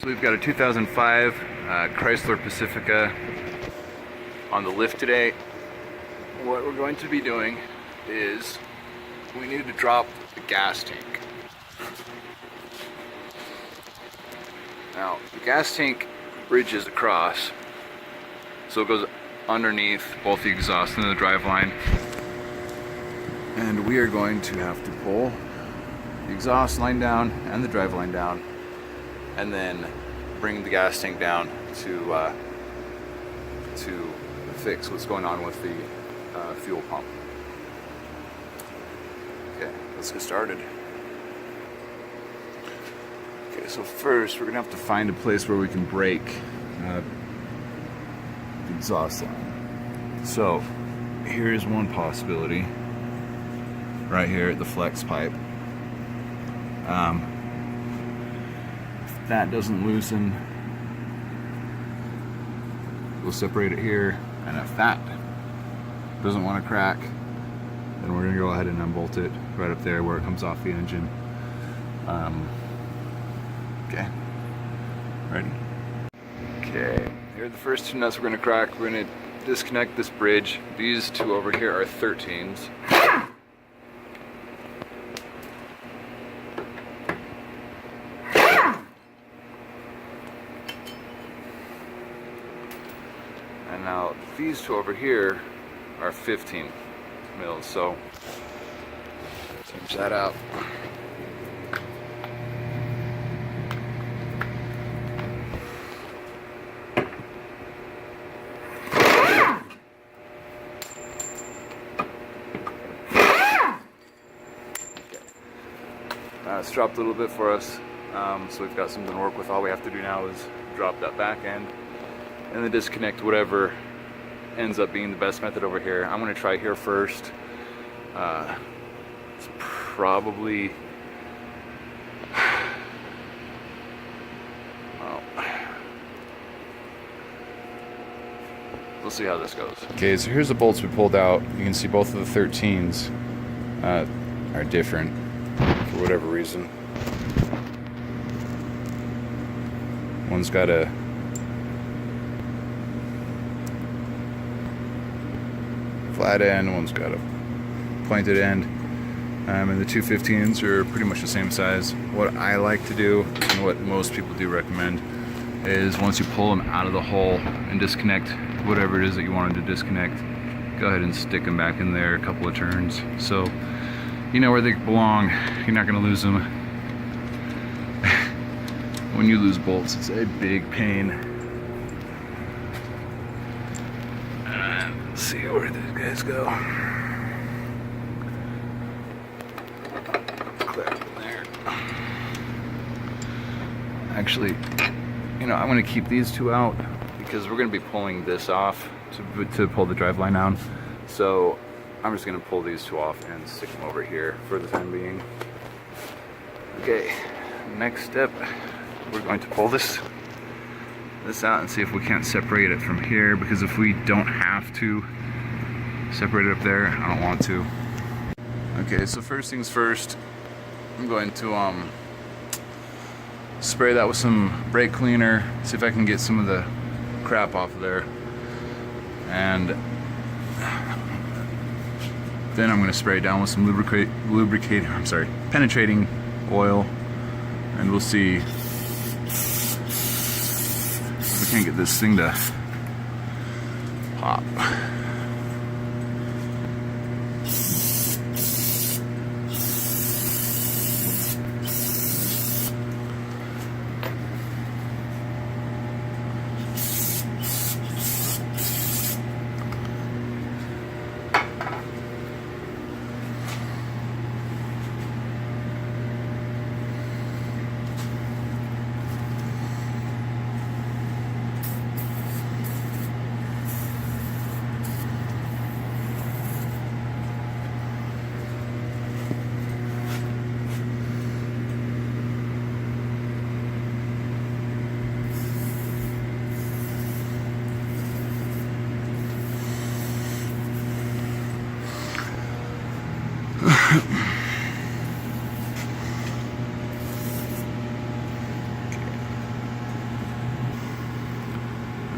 So we've got a 2005 Chrysler Pacifica on the lift today. What we're going to be doing is we need to drop the gas tank. Now, the gas tank bridges across, so it goes underneath both the exhaust and the drive line. And we are going to have to pull the exhaust line down and the drive line down, and then bring the gas tank down to fix what's going on with the fuel pump. Okay, let's get started. Okay, so first we're gonna have to find a place where we can break the exhaust line. So here's one possibility, right here at the flex pipe. If that doesn't loosen, we'll separate it here, and if that doesn't want to crack, then we're gonna go ahead and unbolt it right up there where it comes off the engine. Okay, ready? Okay, here are the first two nuts we're gonna crack. We're gonna disconnect this bridge. These two over here are 13s. And now these two over here are 15 mils, so change that out. It's dropped a little bit for us, so we've got something to work with. All we have to do now is drop that back end and then disconnect whatever ends up being the best method over here. I'm going to try here first. It's probably, well, we'll see how this goes. Okay, so here's the bolts we pulled out. You can see both of the 13s are different for whatever reason. One's got a flat end, one's got a pointed end, and the two 15s are pretty much the same size. What I like to do, and what most people do recommend, is once you pull them out of the hole and disconnect whatever it is that you wanted to disconnect, go ahead and stick them back in there a couple of turns, so you know where they belong. You're not going to lose them. When you lose bolts, it's a big pain. Let's see where these guys go. Clear up in there. Actually, you know, I'm going to keep these two out because we're going to be pulling this off to pull the drive line down. So I'm just going to pull these two off and stick them over here for the time being. Okay, next step, we're going to pull this out and see if we can't separate it from here, because if we don't have to separate it up there, I don't want to. Okay, so first things first, I'm going to spray that with some brake cleaner, see if I can get some of the crap off of there, and then I'm going to spray it down with some penetrating oil, and we'll see if we can't get this thing to pop.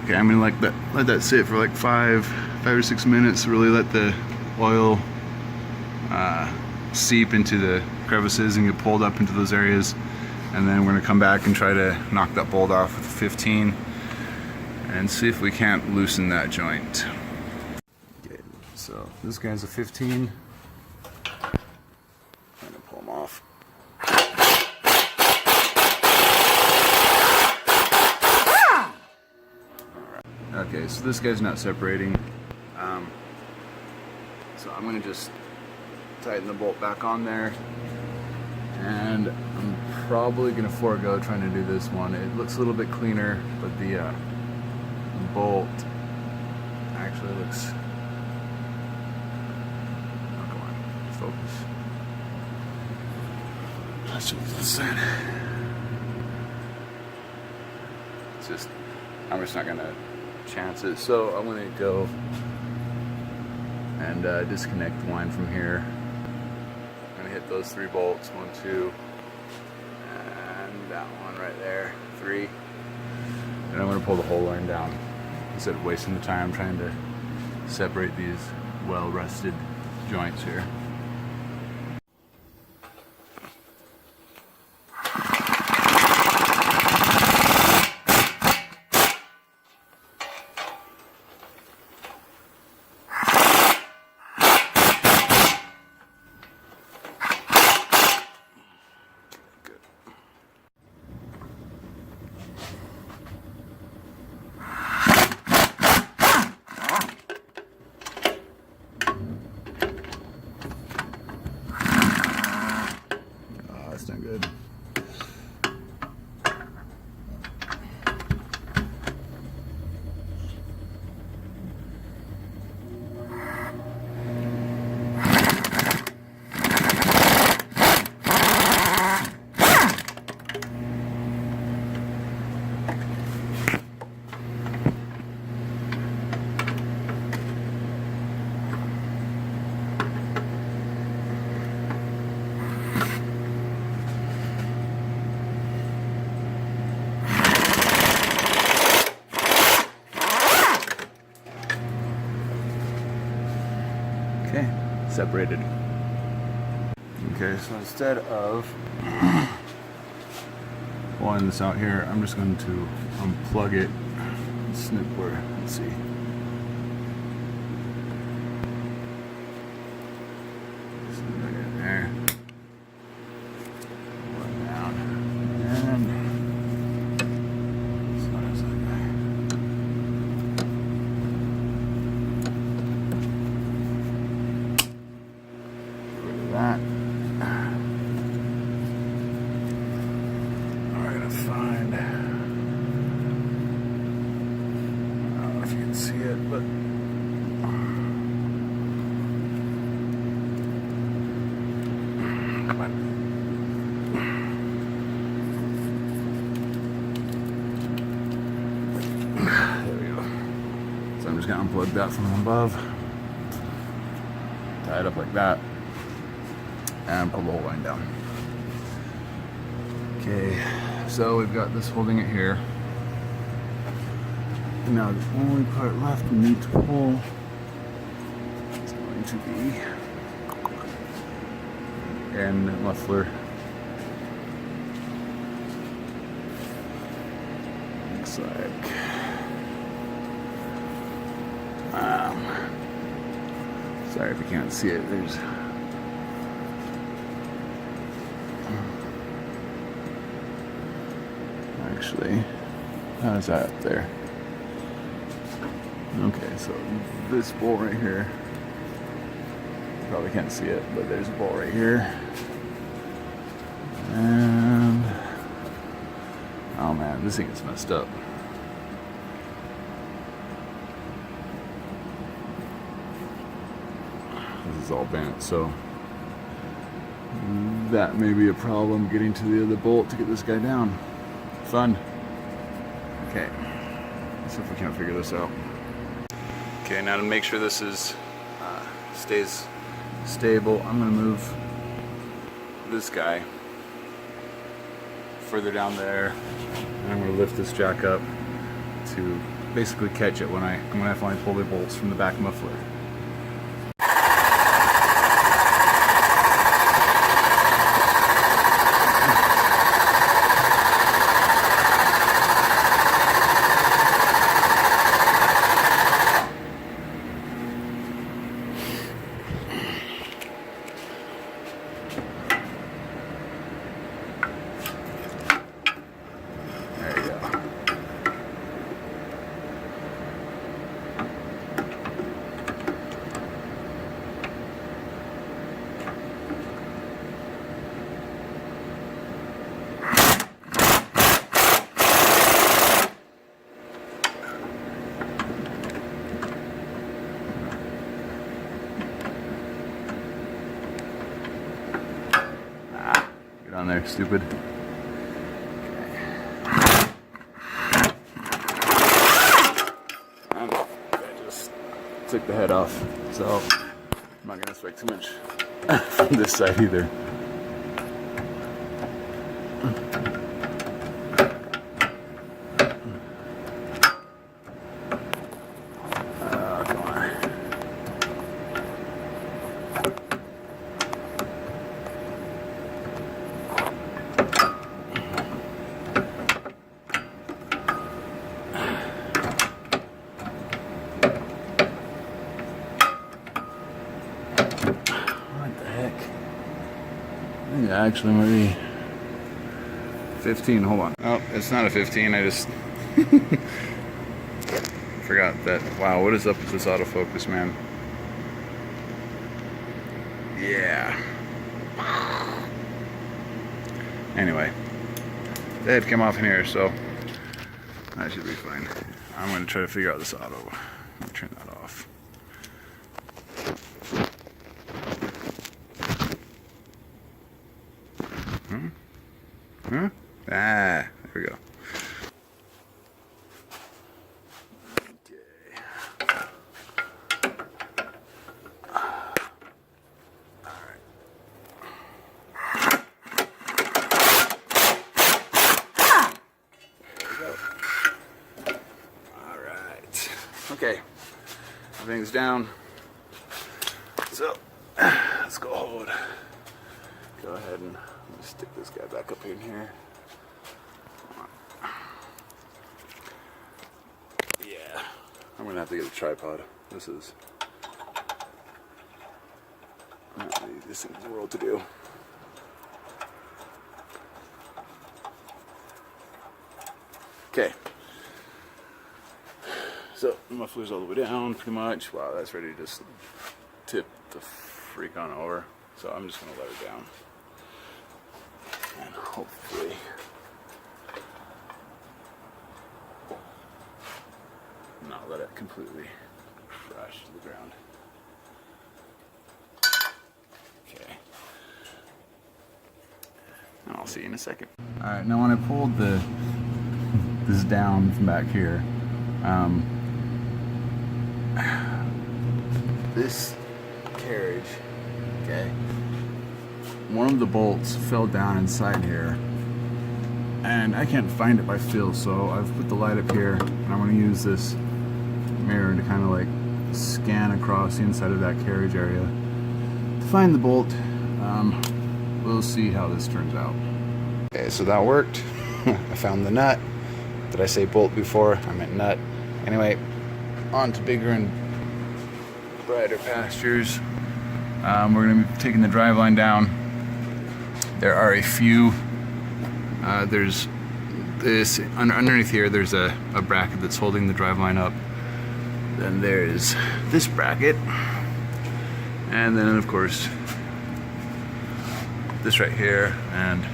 Okay, I'm gonna let that sit for like 5 or 6 minutes. Really let the oil seep into the crevices and get pulled up into those areas. And then we're gonna come back and try to knock that bolt off with 15 and see if we can't loosen that joint. Okay, so this guy's a 15. I'm gonna pull him off. Okay, so this guy's not separating. So I'm gonna just tighten the bolt back on there, and I'm probably gonna forego trying to do this one. It looks a little bit cleaner, but the bolt actually looks. Oh, come on, focus. Let's check this side. It's just, I'm just not gonna chance it. So I'm gonna go and disconnect the line from here. I'm gonna hit those 3 bolts, 1, 2, and that one right there, 3. And I'm gonna pull the whole line down instead of wasting the time trying to separate these well-rusted joints here. That's not good. Okay, separated. Okay, so instead of pulling this out here, I'm just going to unplug it and snip where, let's see. Snip right in there. Pull it down. And as far as that guy. That. I'm gonna find, I don't know if you can see it, but come on. There we go. So I'm just gonna unplug that from above, tie it up like that, and pull the whole line down. Okay, so we've got this holding it here. Now the only part left we need to pull is going to be end muffler. Looks like sorry if you can't see it, there's actually, how's that up there? Okay, so this bolt right here, you probably can't see it, but there's a bolt right here. And, oh man, this thing is messed up. This is all bent, so that may be a problem getting to the other bolt to get this guy down. Fun. Okay, let's see if we can't figure this out. Okay, now to make sure this is stays stable, I'm gonna move this guy further down there, and I'm gonna lift this jack up to basically catch it when I finally pull the bolts from the back muffler. On there, stupid. And I just took the head off, so I'm not gonna expect too much from this side either. Come on. Actually, maybe 15. Hold on. Oh, it's not a 15. I just forgot that. Wow, what is up with this autofocus, man? Yeah. Anyway, the head came off in here, so that should be fine. I'm going to try to figure out this auto. Let me turn that off. Huh? Ah, there we go. Okay. Alright. There we go. Alright. Okay. Everything's down. So, let's go hold. Go ahead and stick this guy back up in here. Yeah, I'm gonna have to get a tripod. This is not the easiest thing in the world to do. Okay, so the muffler's all the way down, pretty much. Wow, that's ready to just tip the freak on over. So I'm just gonna let it down. And hopefully not let it completely crash to the ground. Okay. And I'll see you in a second. Alright, now when I pulled this down from back here, this carriage, okay, one of the bolts fell down inside here and I can't find it by feel, so I've put the light up here and I'm going to use this mirror to kind of like scan across the inside of that carriage area to find the bolt. We'll see how this turns out. Okay, so that worked. I found the nut. Did I say bolt before? I meant nut. Anyway, on to bigger and brighter pastures. We're going to be taking the driveline down. There are a few, there's this, underneath here there's a bracket that's holding the driveline up. Then there's this bracket. And then of course, this right here. And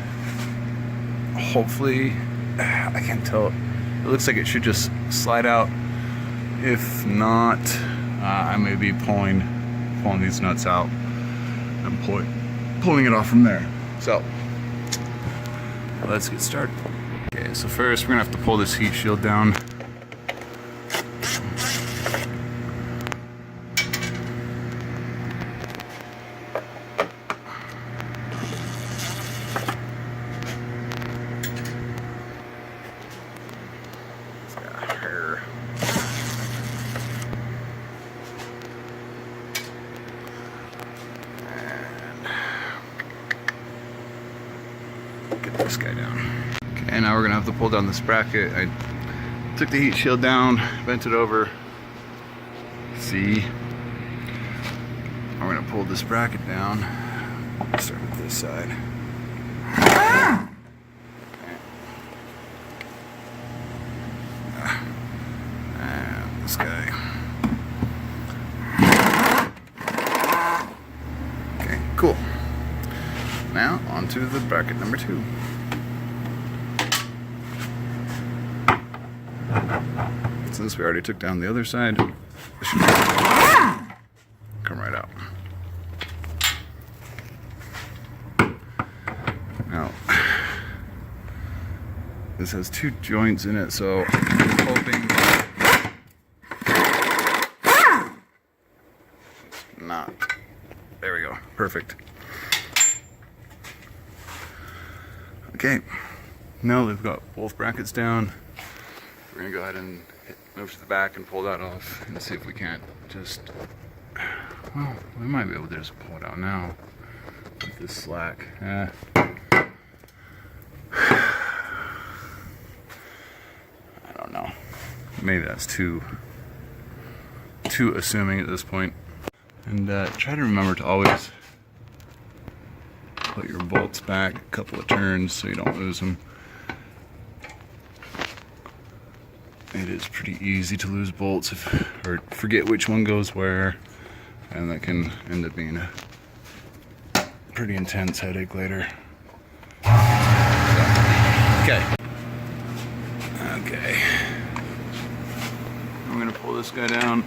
hopefully, I can't tell, it looks like it should just slide out. If not, I may be pulling these nuts out and pulling it off from there. So, let's get started. Okay, so first we're gonna have to pull this heat shield down. It's got hair. this guy down. Okay, now we're gonna have to pull down this bracket. I took the heat shield down, bent it over. See? We're gonna pull this bracket down. Start with this side. And this guy. Okay, cool. Now onto the bracket number 2. Since we already took down the other side, this should come right out. Now, this has 2 joints in it, so I'm hoping it's not. There we go. Perfect. Okay. Now we've got both brackets down. We're gonna go ahead and move to the back and pull that off and see if we can't just, well, we might be able to just pull it out now with this slack. I don't know. Maybe that's too assuming at this point. And try to remember to always put your bolts back a couple of turns so you don't lose them. It is pretty easy to lose bolts or forget which one goes where, and that can end up being a pretty intense headache later. Okay. Okay. I'm gonna pull this guy down.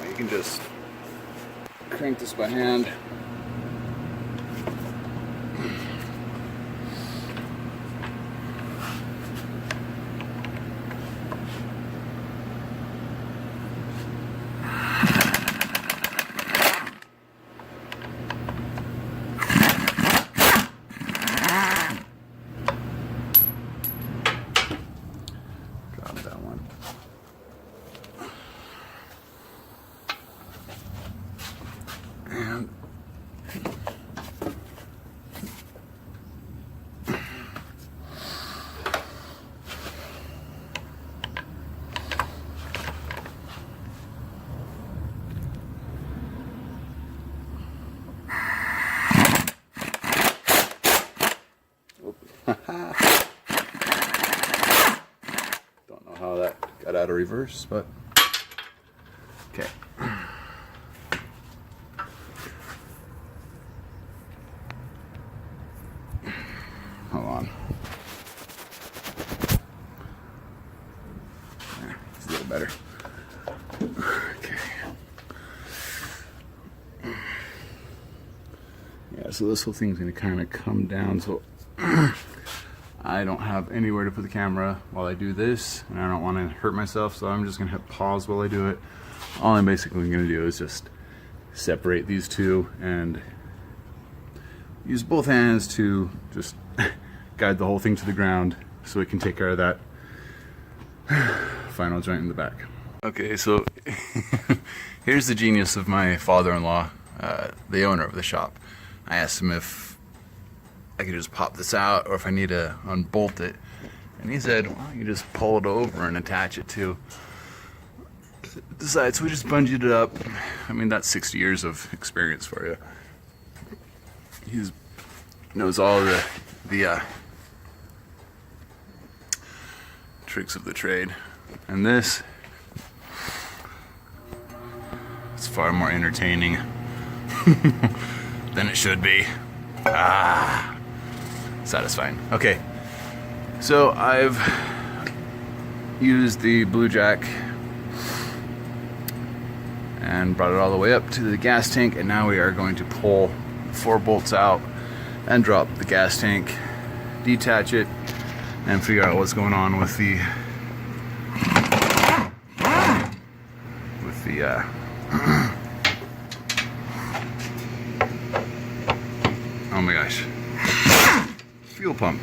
You can just crank this by hand. Drop that one. And don't know how that got out of reverse, but okay. Hold on. There, it's a little better. Okay. Yeah, so this whole thing's gonna kind of come down, so I don't have anywhere to put the camera while I do this, and I don't want to hurt myself, so I'm just gonna hit pause while I do it. All I'm basically gonna do is just separate these two and use both hands to just guide the whole thing to the ground so it can take care of that final joint in the back. Okay, so here's the genius of my father-in-law, the owner of the shop. I asked him if I could just pop this out or if I need to unbolt it, and he said, well, you just pull it over and attach it to the side. So we just bungeed it up. I mean, that's 60 years of experience for you. He knows all the tricks of the trade, and this is far more entertaining than it should be. Satisfying. Okay, so I've used the blue jack and brought it all the way up to the gas tank, and now we are going to pull 4 bolts out and drop the gas tank, detach it, and figure out what's going on with the oh my gosh, fuel pump.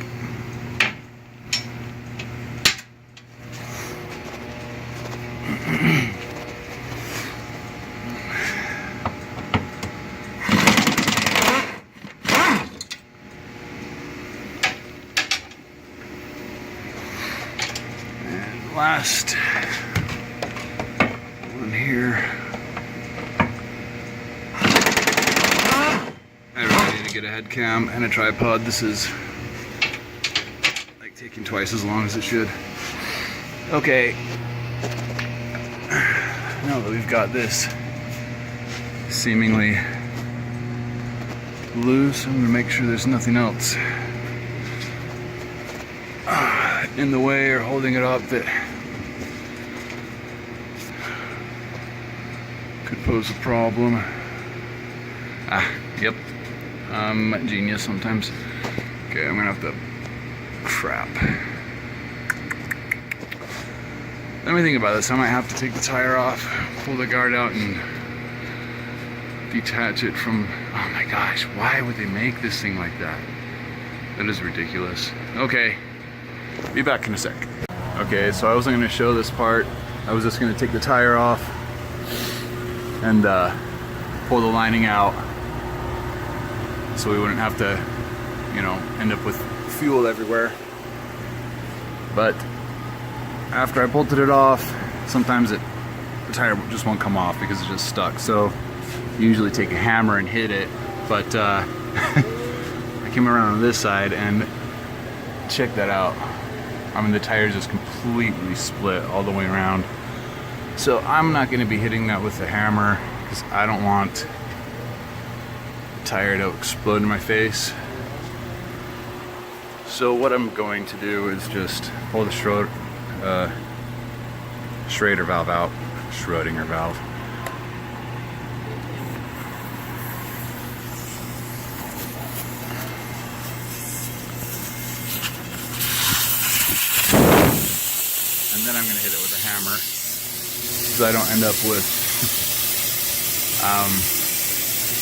And last one here. I really need to get a head cam and a tripod. This is like taking twice as long as it should. Okay, now that we've got this seemingly loose, I'm gonna make sure there's nothing else in the way or holding it up that could pose a problem. Yep, I'm a genius sometimes. Okay, I'm gonna have to, crap. Let me think about this. I might have to take the tire off, pull the guard out, and detach it from, oh my gosh, why would they make this thing like that? That is ridiculous. Okay, be back in a sec. Okay, so I wasn't gonna show this part. I was just gonna take the tire off and pull the lining out so we wouldn't have to, you know, end up with fuel everywhere. But after I bolted it off, sometimes the tire just won't come off because it's just stuck. So you usually take a hammer and hit it, but I came around on this side and check that out. I mean, the tire is just completely split all the way around. So I'm not gonna be hitting that with the hammer because I don't want the tire to explode in my face. So what I'm going to do is just pull the Schrader valve out, Schrodinger valve. And then I'm going to hit it with a hammer so I don't end up with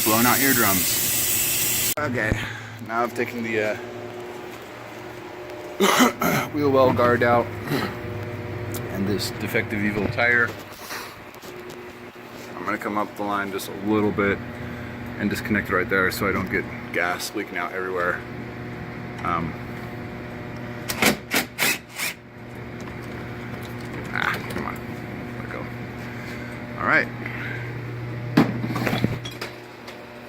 blown out eardrums. Okay, now I've taken the wheel well guard out and this defective Evap tire. I'm going to come up the line just a little bit and disconnect it right there so I don't get gas leaking out everywhere. Come on, let it go. All right.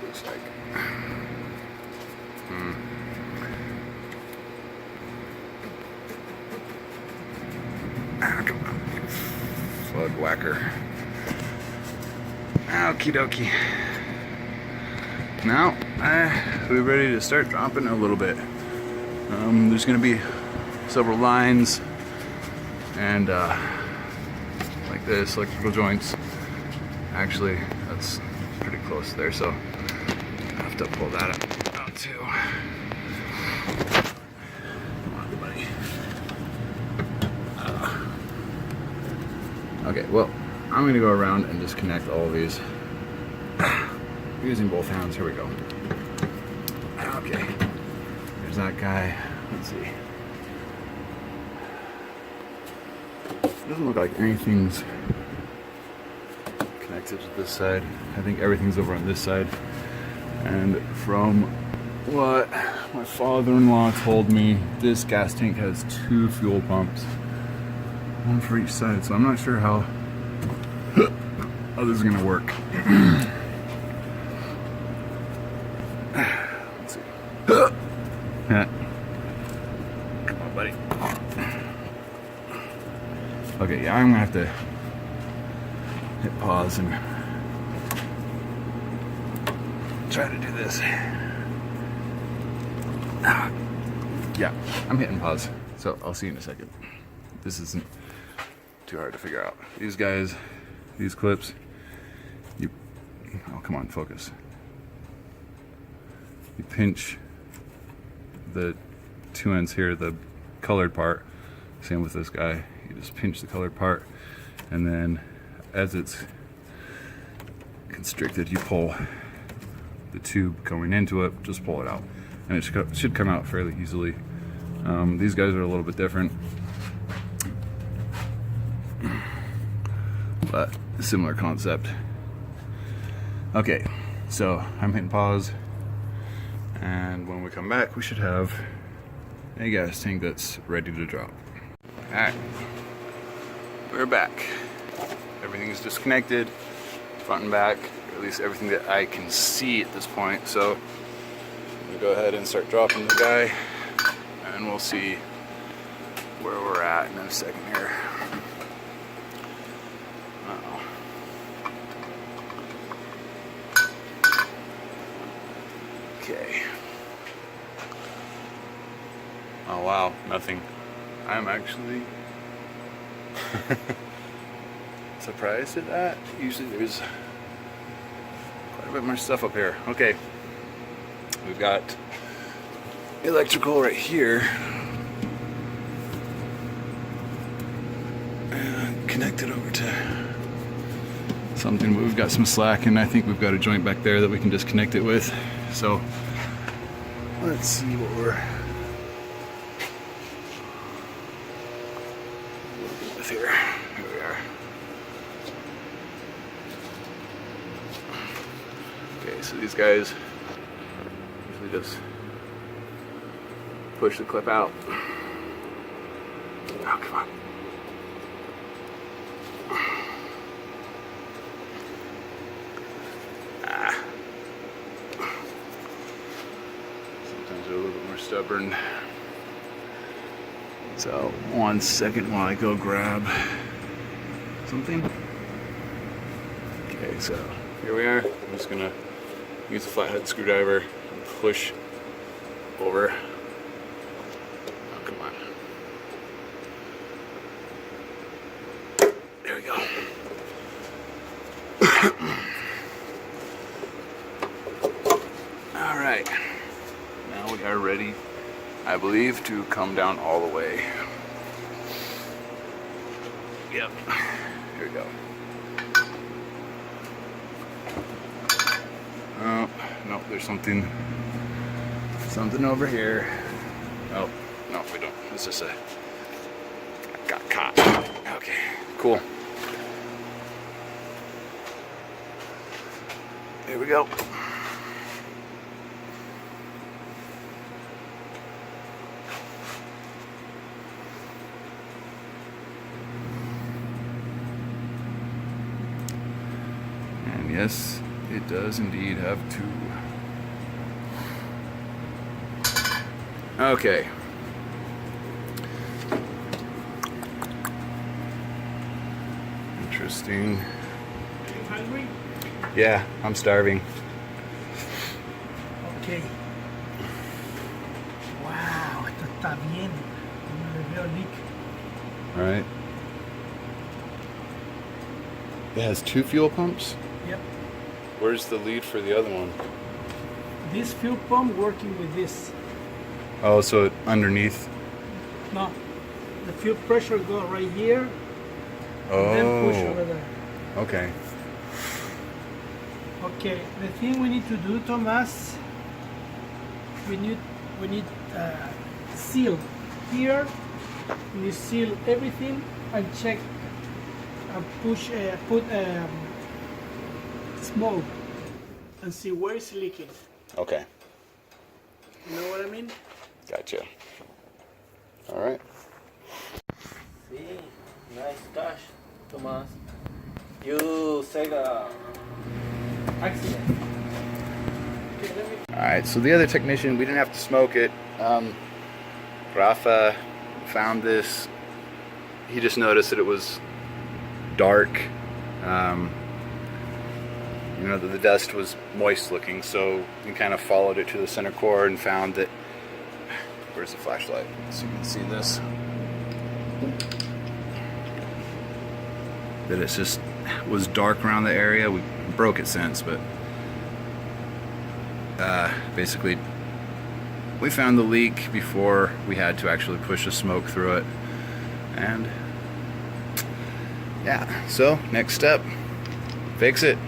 Looks like. Come on, flood whacker. Okie dokie. Now, we're ready to start dropping a little bit. There's going to be several lines and like this, electrical joints. Actually, that's pretty close there, so I have to pull that out too. Come on, buddy. Okay, well, I'm going to go around and disconnect all of these using both hands. Here we go. Okay, there's that guy. Let's see. Doesn't look like anything's connected to this side. I think everything's over on this side. And from what my father-in-law told me, this gas tank has 2 fuel pumps, one for each side. So I'm not sure how this is gonna work. Let's see. Come on, buddy. Okay, yeah, I'm gonna have to hit pause and try to do this. Yeah, I'm hitting pause, so I'll see you in a second. This isn't too hard to figure out. These guys, these clips, oh, come on, focus. You pinch the 2 ends here, the colored part. Same with this guy. You just pinch the colored part, and then as it's constricted, you pull the tube going into it, just pull it out, and it should come out fairly easily. These guys are a little bit different, but similar concept. Okay, so I'm hitting pause, and when we come back, we should have a gas tank that's ready to drop. Alright, we're back. Everything's disconnected, front and back, or at least everything that I can see at this point. So I'm gonna go ahead and start dropping the guy, and we'll see where we're at in a second here. Okay. Oh wow, nothing. I'm actually surprised at that. Usually there's quite a bit more stuff up here. Okay. We've got electrical right here. And connected over to something, but we've got some slack, and I think we've got a joint back there that we can disconnect it with. So let's see what we're with here. Here we are. Okay, so these guys usually just push the clip out. Oh, come on. Sometimes they're a little bit more stubborn. So 1 second while I go grab something. Okay, so here we are. I'm just gonna use a flathead screwdriver and push over. Oh, come on. There we go. All right. Now we are ready, I believe, to come down all the way. Yep. Here we go. Oh, no, there's something over here. Oh, no, we don't. It's just got caught. Okay, cool. Here we go. Yes, it does indeed have two. Okay. Interesting. Are you hungry? Yeah, I'm starving. Okay. Wow, esto está bien. No le veo leak. All right. It has two fuel pumps? Yep. Where's the lead for the other one? This fuel pump working with this. Oh, so underneath. No. The fuel pressure go right here. And then push over Oh, there. okay. Okay. The thing we need to do, Thomas, we need seal here. We seal everything and check and push put smoke and see where it's leaking. Okay. You know what I mean? Gotcha. All right. Sí, nice touch, Thomas. You said accident. Okay, let me. All right, so the other technician, we didn't have to smoke it. Rafa found this. He just noticed that it was dark. You know, that the dust was moist looking, so we kind of followed it to the center core and found that. Where's the flashlight? So you can see this. That it's just was dark around the area. We broke it since, but basically we found the leak before we had to actually push the smoke through it. And yeah, so next step, fix it.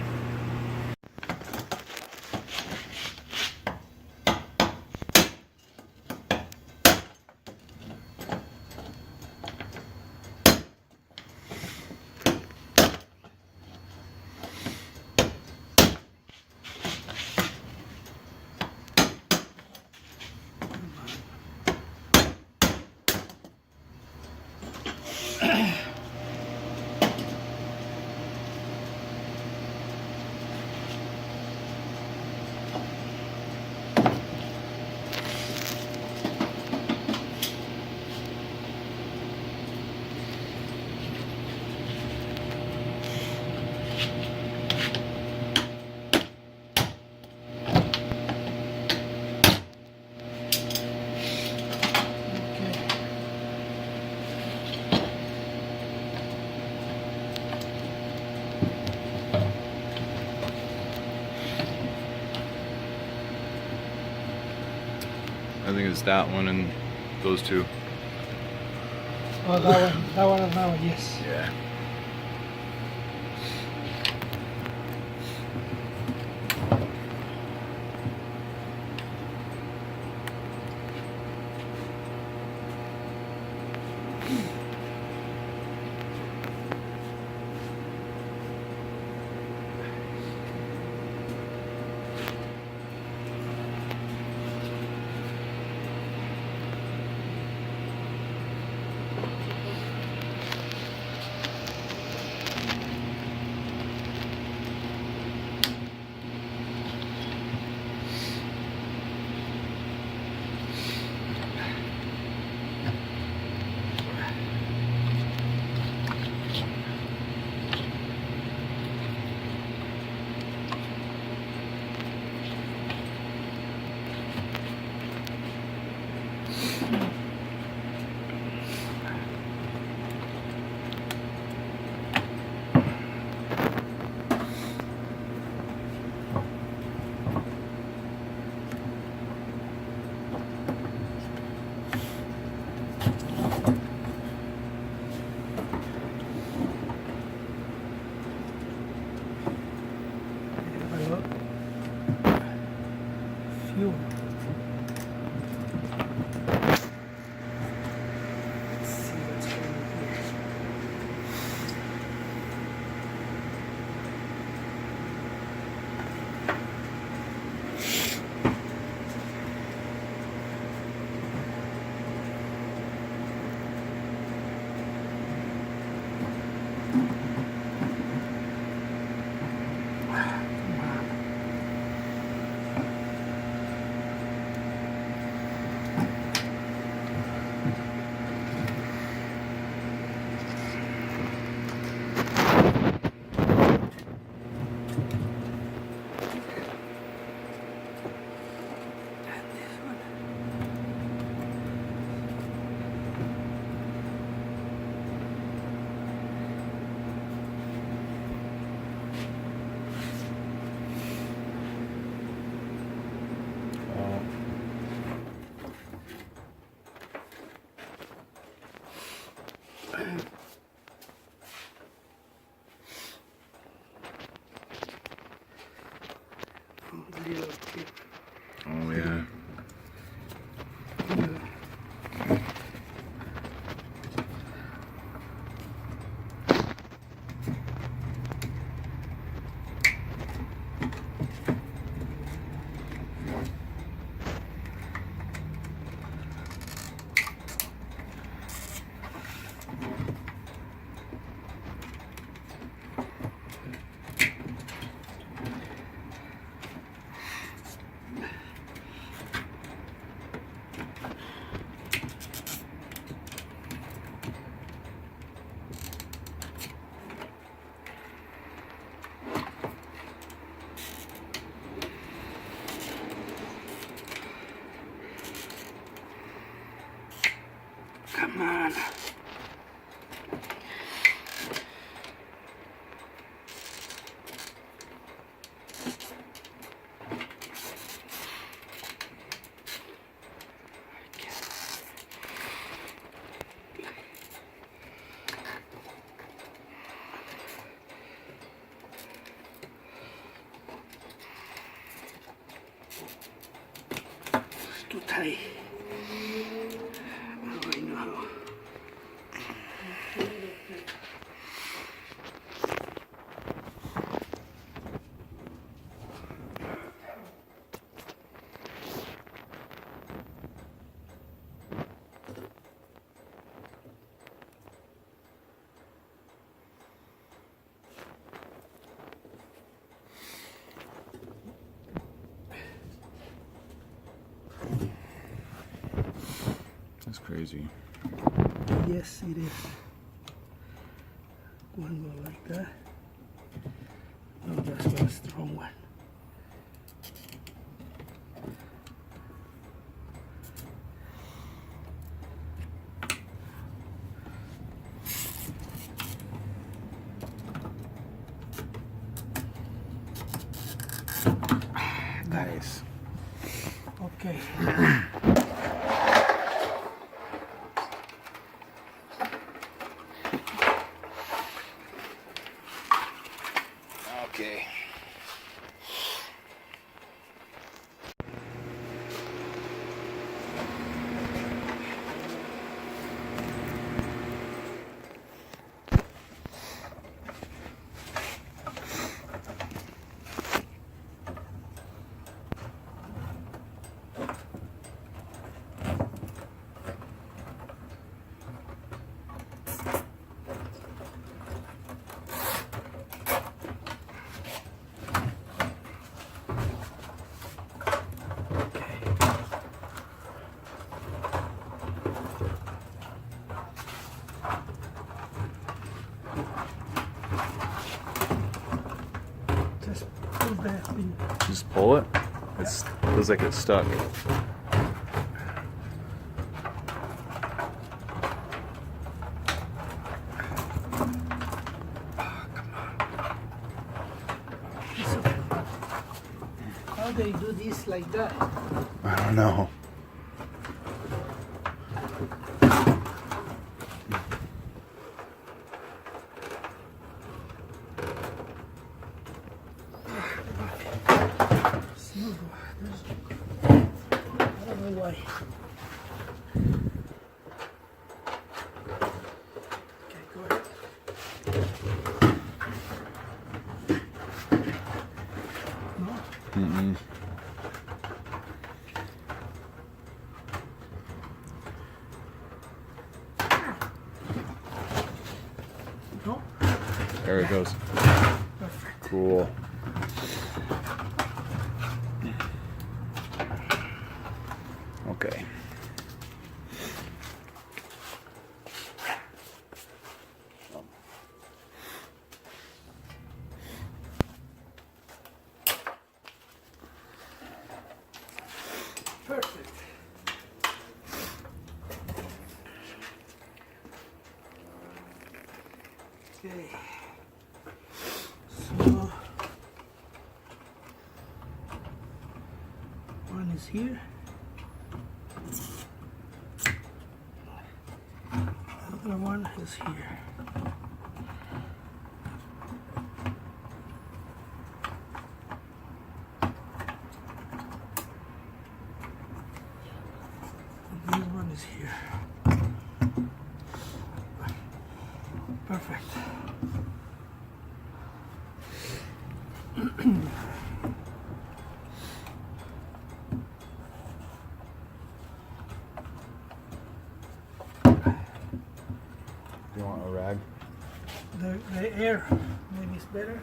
I think it's that one and those two. Oh, that one now, yes. Yeah. Fuel. Oh yeah. tight. Oh, I know how. That's crazy. Yes, it is. One go like that. No, that's the wrong one. Nice. Okay. Okay. Just pull that thing. Just pull it. It feels like it's stuck. How they do this like that? I don't know. It's not good. I don't know why. Okay, go ahead. No? Mm-mm. No? There it goes. Perfect. Cool. Okay. Perfect. Okay. So one is here. The other one is here. And this one is here. Perfect. You want a rag? The air maybe is better.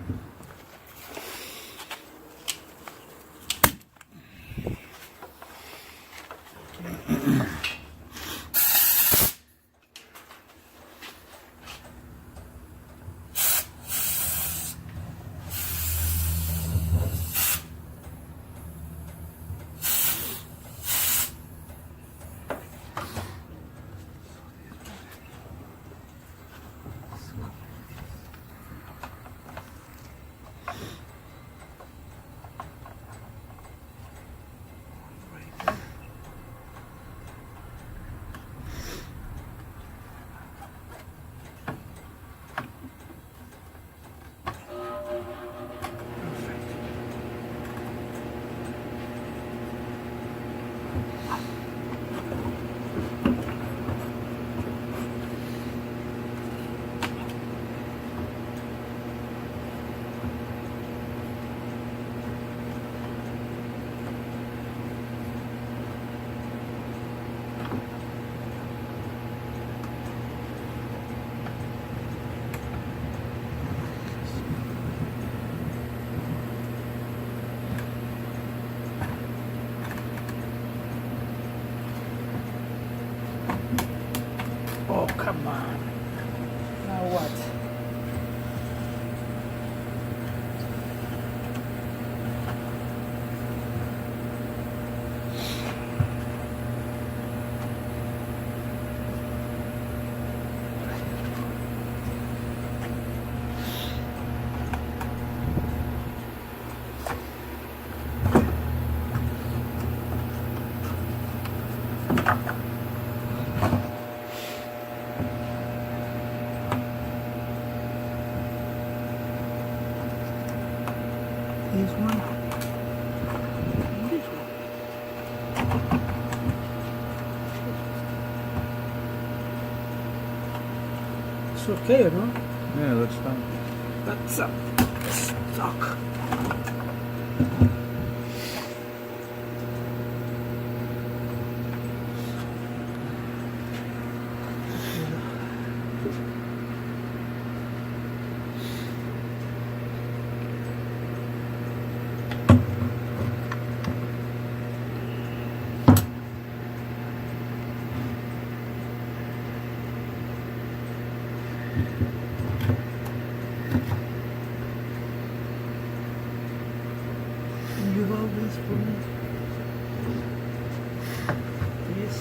Perfect. Come on. Now what? This one. And this one. It's okay, no? Yeah, that's fine. That's stuck. Can you hold this for me? Please.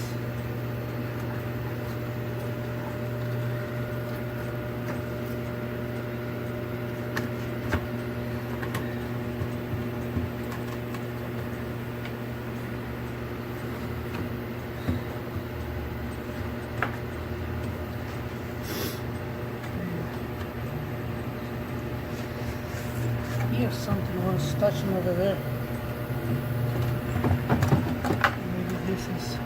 Here's something was touching over there. Maybe this is.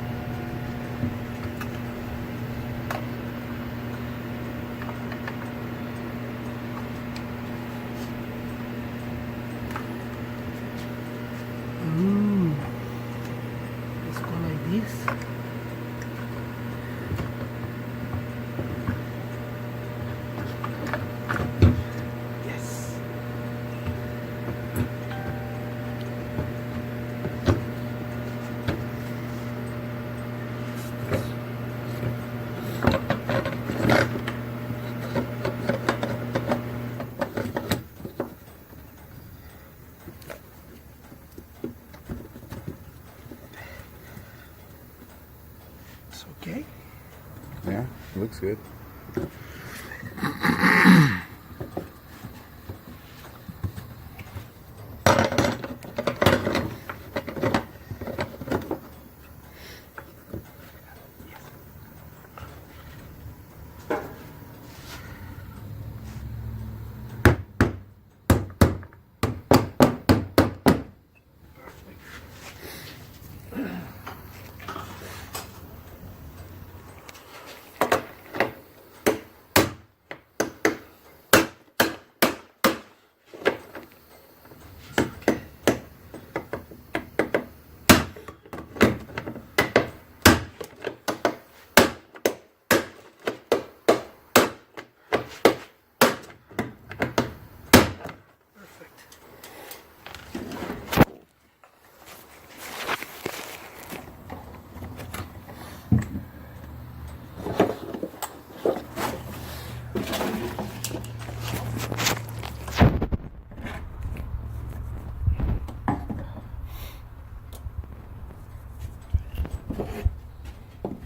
Let's go like this. Yes. It's okay. Yeah, looks good.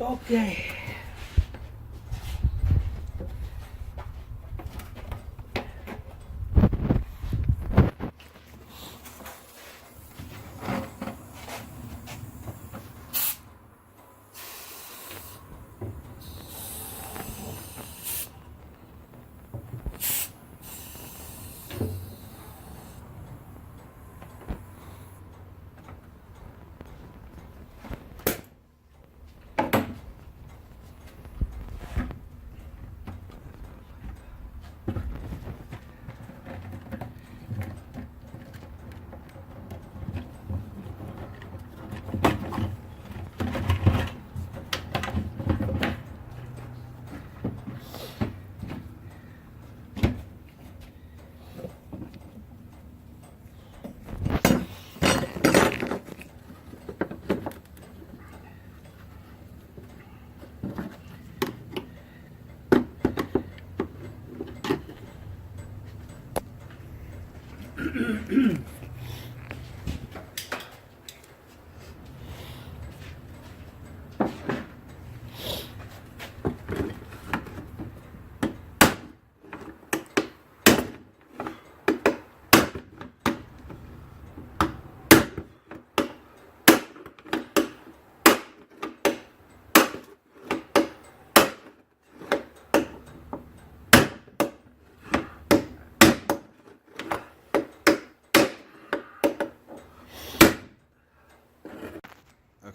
Okay.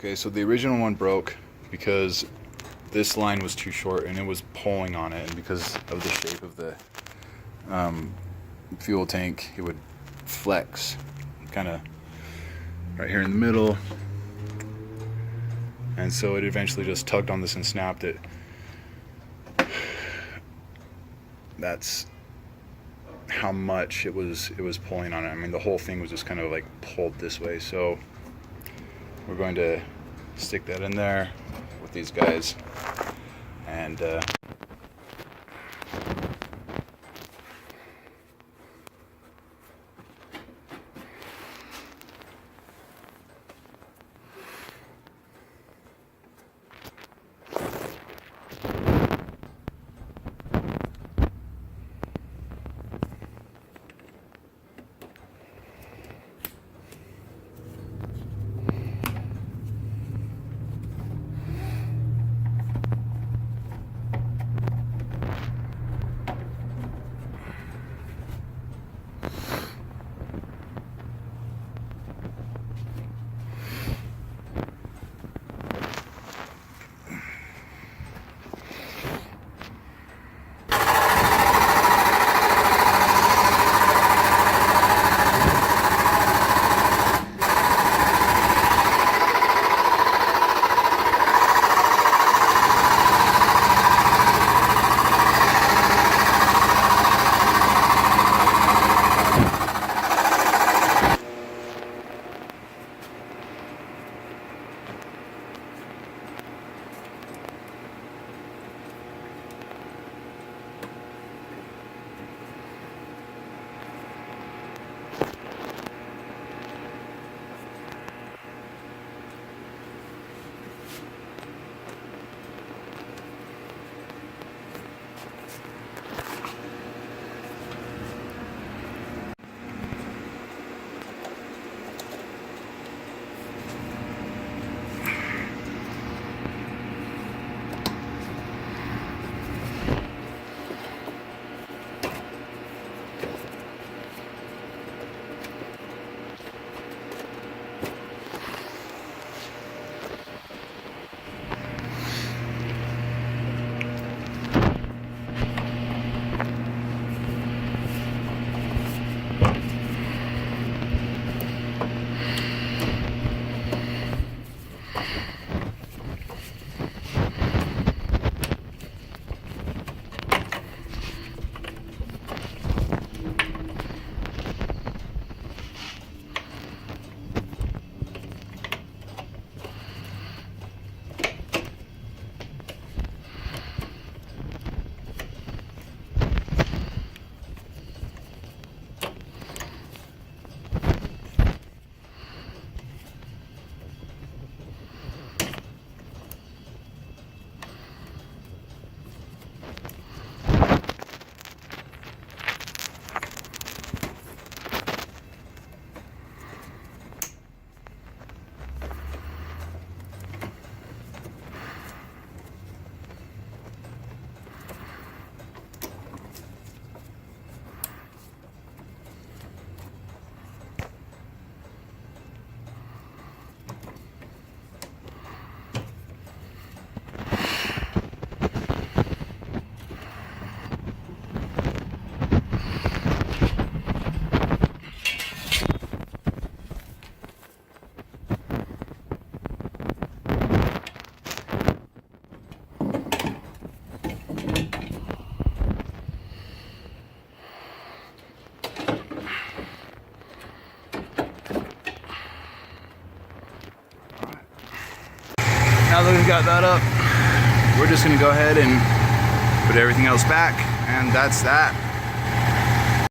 Okay, so the original one broke because this line was too short and it was pulling on it, and because of the shape of the fuel tank, it would flex kind of right here in the middle, and so it eventually just tugged on this and snapped it. That's how much it was pulling on it. I mean, the whole thing was just kind of like pulled this way. So we're going to stick that in there with these guys, and now that we've got that up, we're just gonna go ahead and put everything else back, and that's that.